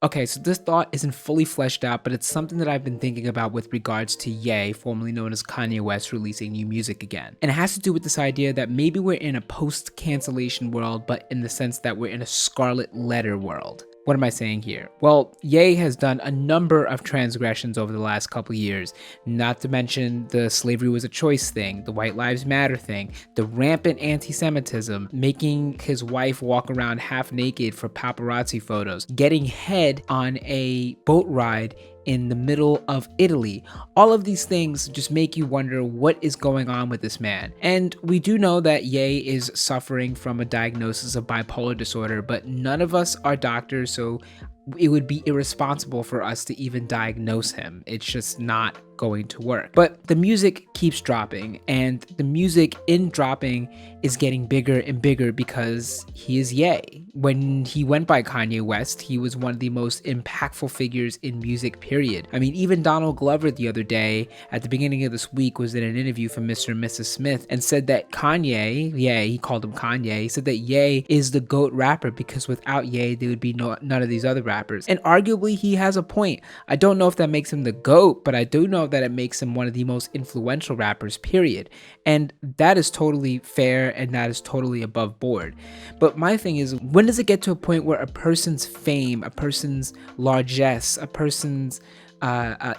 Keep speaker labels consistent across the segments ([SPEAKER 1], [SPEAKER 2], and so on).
[SPEAKER 1] Okay, so this thought isn't fully fleshed out, but it's something that I've been thinking about with regards to Ye, formerly known as Kanye West, releasing new music again. And it has to do with this idea that maybe we're in a post-cancellation world, but in the sense that we're in a scarlet letter world. What am I saying here? Well, Ye has done a number of transgressions over the last couple years, not to mention the slavery was a choice thing, the White Lives Matter thing, the rampant anti-Semitism, making his wife walk around half naked for paparazzi photos, getting head on a boat ride in the middle of Italy. All of these things just make you wonder what is going on with this man. And we do know that Ye is suffering from a diagnosis of bipolar disorder, but none of us are doctors, so it would be irresponsible for us to even diagnose him. It's just not going to work. But the music keeps dropping, and the music in dropping is getting bigger and bigger because he is Ye. When he went by Kanye West, he was one of the most impactful figures in music, period. I mean, even Donald Glover the other day, at the beginning of this week, was in an interview from Mr. and Mrs. Smith and said that Kanye, Ye, he called him Kanye, he said that Ye is the GOAT rapper because without Ye, there would be none of these other rappers. And arguably, he has a point. I don't know if that makes him the GOAT, but I do know that it makes him one of the most influential rappers, period. And that is totally fair and that is totally above board. But my thing is, when does it get to a point where a person's fame, a person's largesse, a person's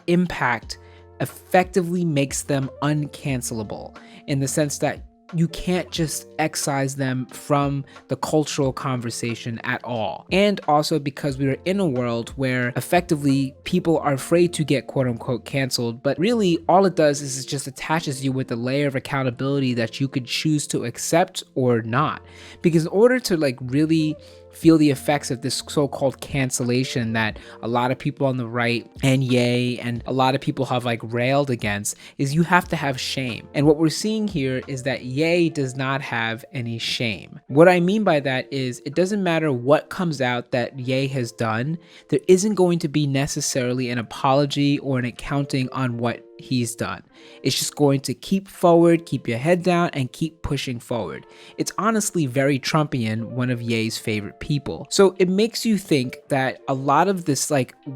[SPEAKER 1] impact effectively makes them uncancelable, in the sense that you can't just excise them from the cultural conversation at all? And also because we are in a world where effectively people are afraid to get quote unquote canceled, but really all it does is it just attaches you with a layer of accountability that you could choose to accept or not. Because in order to really feel the effects of this so-called cancellation that a lot of people on the right and Ye and a lot of people have railed against, is you have to have shame. And what we're seeing here is that Ye does not have any shame. What I mean by that is it doesn't matter what comes out that Ye has done, there isn't going to be necessarily an apology or an accounting on what he's done. It's just going to keep forward, keep your head down, and keep pushing forward. It's honestly very Trumpian, one of Ye's favorite people. So it makes you think that a lot of this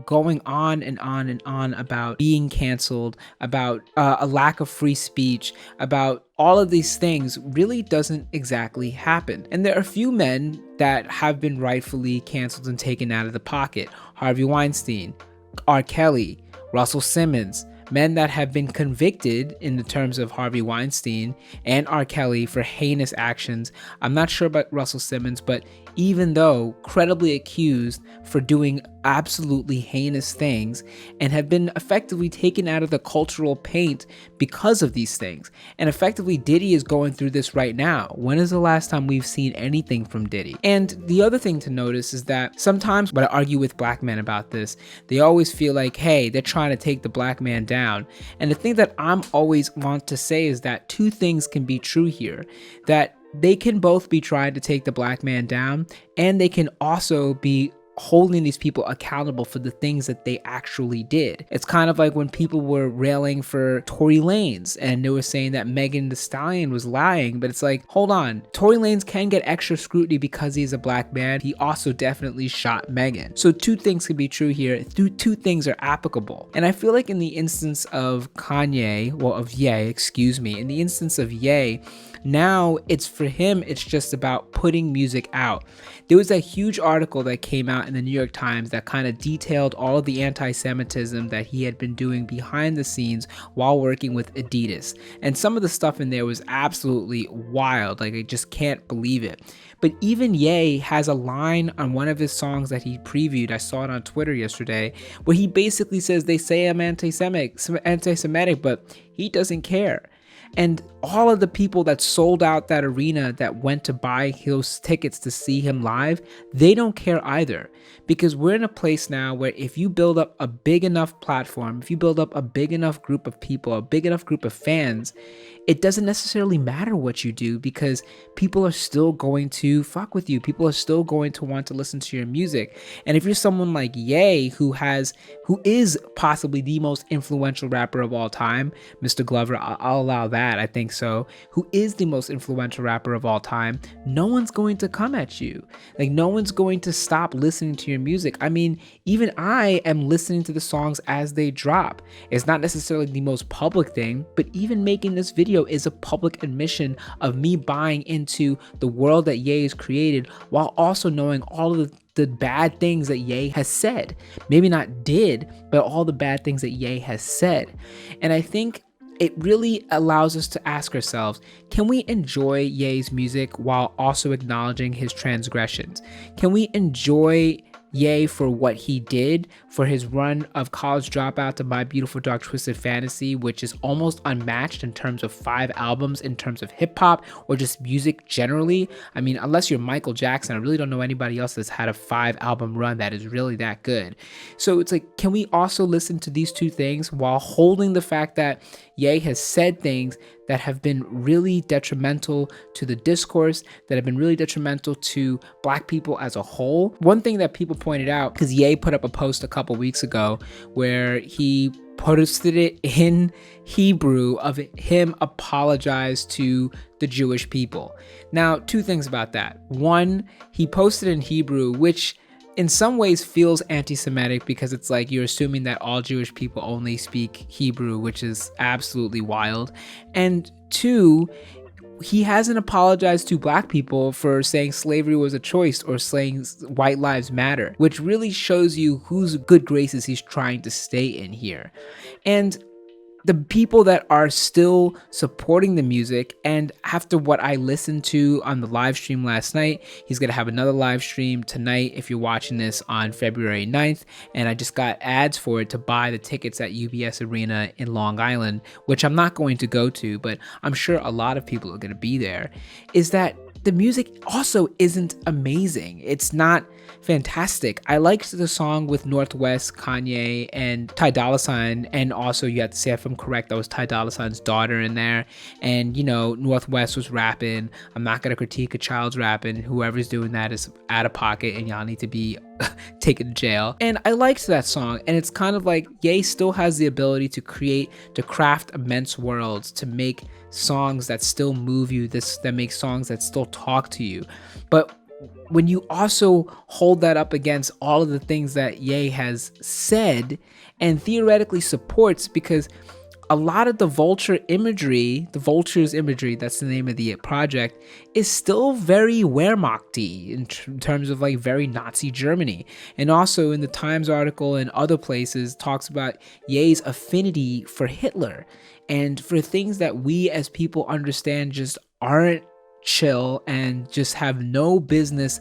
[SPEAKER 1] going on and on and on about being canceled, about a lack of free speech, about all of these things really doesn't exactly happen. And there are a few men that have been rightfully canceled and taken out of the pocket. Harvey Weinstein, R. Kelly, Russell Simmons, men that have been convicted in the terms of Harvey Weinstein and R. Kelly for heinous actions. I'm not sure about Russell Simmons, but even though credibly accused for doing absolutely heinous things, and have been effectively taken out of the cultural paint because of these things. And effectively Diddy is going through this right now. When is the last time we've seen anything from Diddy? And the other thing to notice is that sometimes when I argue with black men about this, they always feel like, hey, they're trying to take the black man down. And the thing that I'm always want to say is that two things can be true here. That they can both be trying to take the black man down, and they can also be holding these people accountable for the things that they actually did. It's kind of like when people were railing for Tory Lanez and they were saying that Megan Thee Stallion was lying, but it's like, hold on, Tory Lanez can get extra scrutiny because he's a black man. He also definitely shot Megan. So two things can be true here. Two things are applicable. And I feel like in the instance of Kanye, well, of Ye, excuse me, in the instance of Ye, now it's for him, it's just about putting music out. There was a huge article that came out in the New York Times that kind of detailed all of the anti-Semitism that he had been doing behind the scenes while working with Adidas. And some of the stuff in there was absolutely wild. I just can't believe it. But even Ye has a line on one of his songs that he previewed, I saw it on Twitter yesterday, where he basically says they say I'm anti-Semitic, but he doesn't care. And all of the people that sold out that arena that went to buy those tickets to see him live, they don't care either. Because we're in a place now where if you build up a big enough platform, if you build up a big enough group of people, a big enough group of fans, it doesn't necessarily matter what you do because people are still going to fuck with you. People are still going to want to listen to your music. And if you're someone like Ye, who is possibly the most influential rapper of all time, Mr. Glover, I'll allow that. I think doing so, who is the most influential rapper of all time, no one's going to come at you. Like, no one's going to stop listening to your music. I mean, even I am listening to the songs as they drop. It's not necessarily the most public thing, but even making this video is a public admission of me buying into the world that Ye has created, while also knowing all of the bad things that Ye has said. Maybe not did, but all the bad things that Ye has said. And I think it really allows us to ask ourselves, can we enjoy Ye's music while also acknowledging his transgressions? Can we enjoy Ye for what he did, for his run of College Dropout to My Beautiful Dark Twisted Fantasy, which is almost unmatched in terms of 5 albums, in terms of hip hop or just music generally? I mean, unless you're Michael Jackson, I really don't know anybody else that's had a 5-album run that is really that good. So it's like, can we also listen to these two things while holding the fact that Ye has said things that have been really detrimental to the discourse, that have been really detrimental to Black people as a whole? One thing that people pointed out, because Ye put up a post a couple weeks ago where he posted it in Hebrew of him apologize to the Jewish people. Now, 2 things about that. One, he posted in Hebrew, which in some ways feels anti-Semitic, because it's like you're assuming that all Jewish people only speak Hebrew, which is absolutely wild. And 2, he hasn't apologized to Black people for saying slavery was a choice or saying white lives matter, which really shows you whose good graces he's trying to stay in here. And the people that are still supporting the music, and after what I listened to on the live stream last night, he's going to have another live stream tonight if you're watching this on February 9th, and I just got ads for it to buy the tickets at UBS Arena in Long Island, which I'm not going to go to, but I'm sure a lot of people are going to be there, is that the music also isn't amazing. It's not fantastic. I liked the song with Northwest, Kanye, and Ty Dolla $ign, and also, you have to say if I'm correct, that was Ty Dolla $ign's daughter in there. And you know, Northwest was rapping. I'm not gonna critique a child's rapping. Whoever's doing that is out of pocket, and y'all need to be taken to jail. And I liked that song, and it's kind of like Ye still has the ability to craft immense worlds, to make songs that still move you, that make songs that still talk to you. But when you also hold that up against all of the things that Ye has said and theoretically supports, because a lot of the Vultures imagery, that's the name of the project, is still very Wehrmachty in terms of like very Nazi Germany. And also in the Times article and other places talks about Ye's affinity for Hitler and for things that we as people understand just aren't chill and just have no business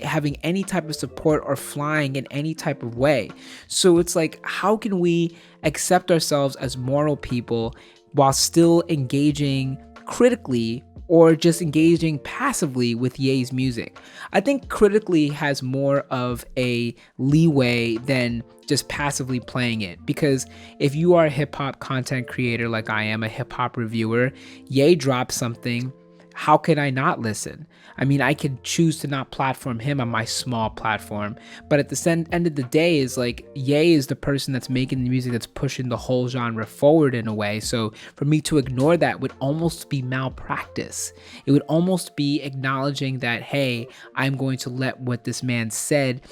[SPEAKER 1] having any type of support or flying in any type of way. So it's like, how can we accept ourselves as moral people while still engaging critically or just engaging passively with Ye's music? I think critically has more of a leeway than just passively playing it, because if you are a hip-hop content creator like I am, a hip-hop reviewer, Ye drops something, how can I not listen? I mean, I could choose to not platform him on my small platform, but at the end of the day, is like, Ye is the person that's making the music that's pushing the whole genre forward in a way. So for me to ignore that would almost be malpractice. It would almost be acknowledging that, hey, I'm going to let what this man said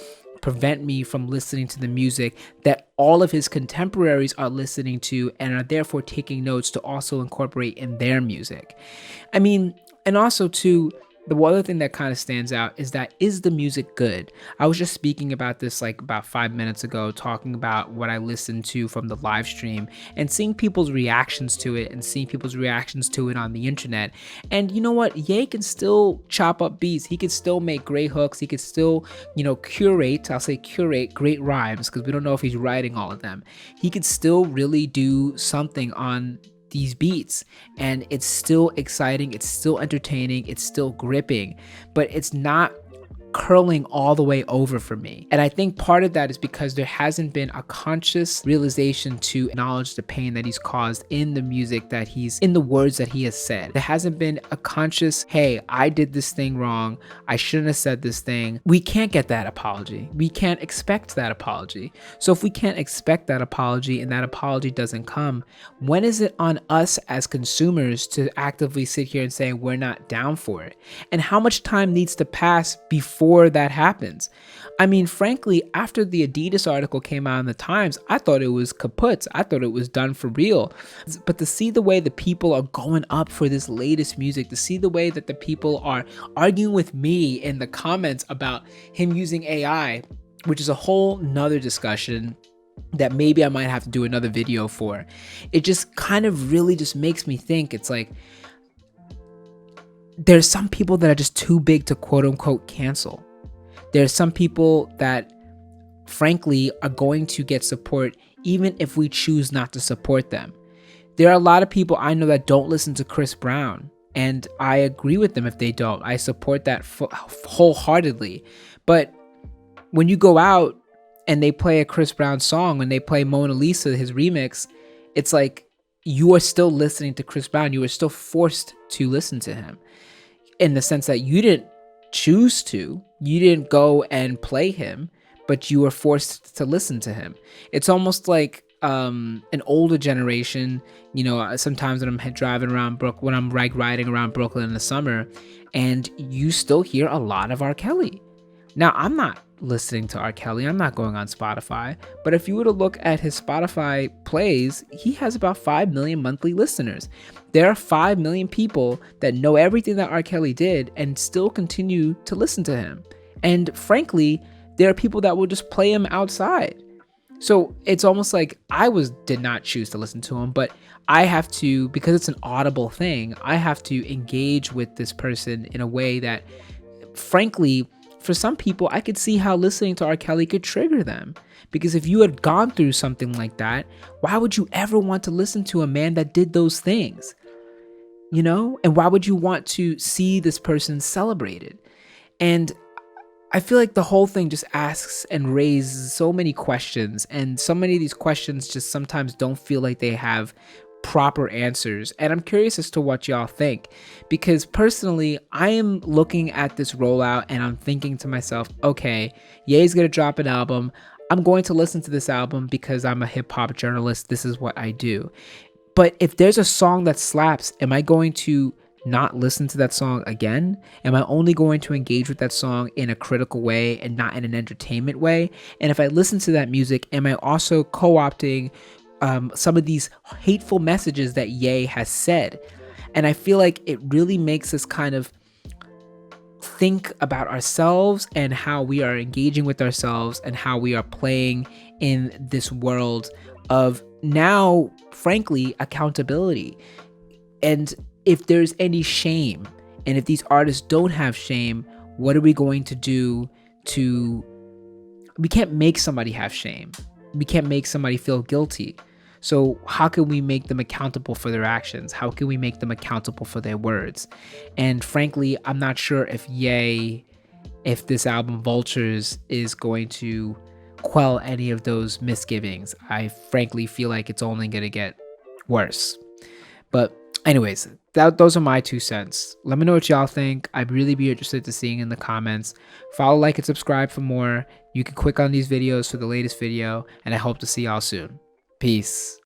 [SPEAKER 1] prevent me from listening to the music that all of his contemporaries are listening to and are therefore taking notes to also incorporate in their music. I mean, and also too, the other thing that kind of stands out is that, is the music good? I was just speaking about this like about 5 minutes ago, talking about what I listened to from the live stream and seeing people's reactions to it and seeing people's reactions to it on the internet. And you know what? Ye can still chop up beats. He could still make great hooks. He could still, curate great rhymes, because we don't know if he's writing all of them. He could still really do something on these beats, and it's still exciting, it's still entertaining, it's still gripping, but it's not curling all the way over for me. And I think part of that is because there hasn't been a conscious realization to acknowledge the pain that he's caused in the music that he's in the words that he has said. There hasn't been a conscious, hey, I did this thing wrong. I shouldn't have said this thing. We can't get that apology. We can't expect that apology. So if we can't expect that apology and that apology doesn't come, when is it on us as consumers to actively sit here and say we're not down for it? And how much time needs to pass before that happens? I mean, frankly, after the Adidas article came out in the Times, I thought it was kaput. I thought it was done for real. But to see the way the people are going up for this latest music, to see the way that the people are arguing with me in the comments about him using AI, which is a whole nother discussion that maybe I might have to do another video for. It just kind of really just makes me think. It's like, there's some people that are just too big to quote unquote cancel. There's some people that frankly are going to get support even if we choose not to support them. There are a lot of people I know that don't listen to Chris Brown, and I agree with them if they don't. I support that wholeheartedly. But when you go out and they play a Chris Brown song, when they play Mona Lisa, his remix, it's like you are still listening to Chris Brown. You are still forced to listen to him, in the sense that you didn't choose to. You didn't go and play him, but you were forced to listen to him. It's almost like an older generation, you know, sometimes when I'm driving around when I'm riding around Brooklyn in the summer, and you still hear a lot of R. Kelly. Now, I'm not listening to R. Kelly. I'm not going on Spotify. But if you were to look at his Spotify plays, he has about 5 million monthly listeners. There are 5 million people that know everything that R. Kelly did and still continue to listen to him. And frankly, there are people that will just play him outside. So it's almost like did not choose to listen to him, but I have to, because it's an audible thing, I have to engage with this person in a way that, frankly, for some people, I could see how listening to R. Kelly could trigger them. Because if you had gone through something like that, why would you ever want to listen to a man that did those things? You know? And why would you want to see this person celebrated? And I feel like the whole thing just asks and raises so many questions. And so many of these questions just sometimes don't feel like they have proper answers. And I'm curious as to what y'all think, because personally, I am looking at this rollout and I'm thinking to myself, okay, Ye's gonna drop an album. I'm going to listen to this album because I'm a hip hop journalist. This is what I do. But if there's a song that slaps, am I going to not listen to that song again? Am I only going to engage with that song in a critical way and not in an entertainment way? And if I listen to that music, am I also co-opting some of these hateful messages that Ye has said? And I feel like it really makes us kind of think about ourselves and how we are engaging with ourselves and how we are playing in this world of now, frankly, accountability. And if there's any shame, and if these artists don't have shame, what are we going to do we can't make somebody have shame. We can't make somebody feel guilty. So how can we make them accountable for their actions? How can we make them accountable for their words? And frankly, I'm not sure if this album Vultures is going to quell any of those misgivings. I frankly feel like it's only going to get worse. But anyways, those are my 2 cents. Let me know what y'all think. I'd really be interested to seeing in the comments. Follow, like, and subscribe for more. You can click on these videos for the latest video, and I hope to see y'all soon. Peace.